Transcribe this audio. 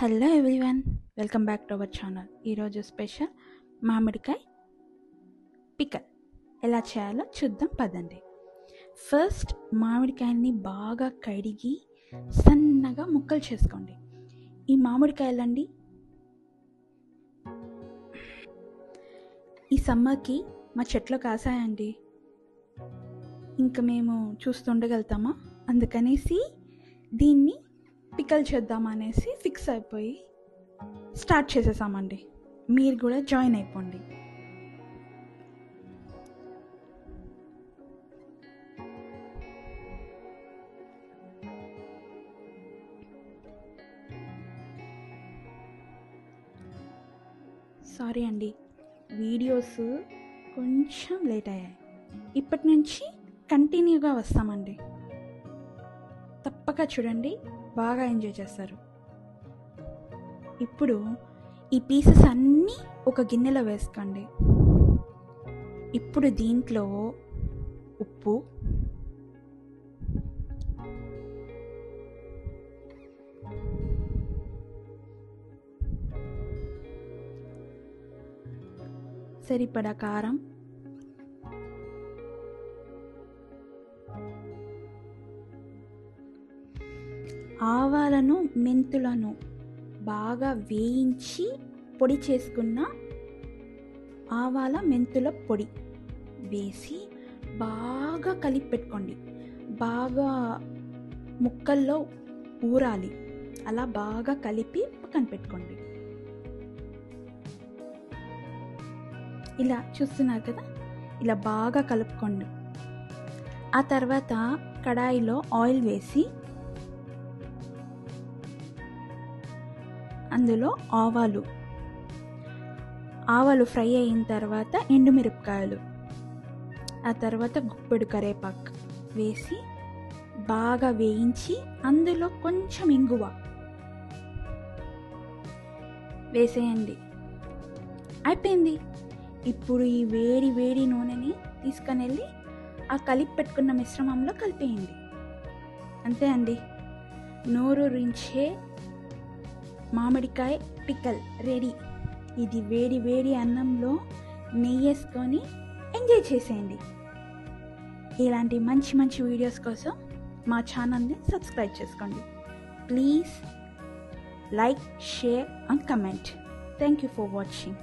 Hello everyone, welcome back to our channel. ఈరోజు special మామిడికాయ pickle ఎలా చేయాలో చూద్దాం పదండి. ఫస్ట్ మామిడికాయని బాగా కడిగి సన్నగా ముక్కలు చేసుకోండి. ఈ మామిడికాయలండి ఈ సమ్మర్కి మా చెట్లో కాసాయండి. ఇంకా మేము చూస్తుండగలుగుతామా, అందుకనేసి దీన్ని పికల్ చేద్దామనేసి ఫిక్స్ అయిపోయి స్టార్ట్ చేసేసామండి. మీరు కూడా జాయిన్ అయిపోండి. సారీ అండి, వీడియోస్ కొంచెం లేట్ అయ్యాయి. ఇప్పటి నుంచి కంటిన్యూగా వస్తామండి. తప్పక చూడండి, బాగా ఎంజాయ్ చేస్తారు. ఇప్పుడు ఈ పీసెస్ అన్నీ ఒక గిన్నెలో వేసుకోండి. ఇప్పుడు దీంట్లో ఉప్పు, సరిపడా కారం, ఆవాలను మెంతులను బాగా వేయించి పొడి చేసుకున్న ఆవాల మెంతుల పొడి వేసి బాగా కలిపి పెట్టుకోండి. బాగా ముక్కల్లో ఊరాలి, అలా బాగా కలిపి పక్కన పెట్టుకోండి. ఇలా చూస్తున్నారు కదా, ఇలా బాగా కలుపుకోండి. ఆ తర్వాత కడాయిలో ఆయిల్ వేసి అందులో ఆవాలు ఫ్రై అయిన తర్వాత ఎండుమిరపకాయలు, ఆ తర్వాత గుప్పెడు కరివేపాకు వేసి బాగా వేయించి అందులో కొంచెం ఇంగువ వేసేయండి. అయిపోయింది. ఇప్పుడు ఈ వేడి వేడి నూనెని తీసుకొని వెళ్ళి ఆ కలిపి పెట్టుకున్న మిశ్రమంలో కలిపేయండి. అంతే అండి, నోరూరించే మామిడికాయ పికల్ రెడీ. ఇది వేడి వేడి అన్నంలో నెయ్యి వేసుకొని ఎంజాయ్ చేసేయండి. ఇలాంటి మంచి మంచి వీడియోస్ కోసం మా ఛానల్ని సబ్స్క్రైబ్ చేసుకోండి. Please like, share and comment. Thank you for watching.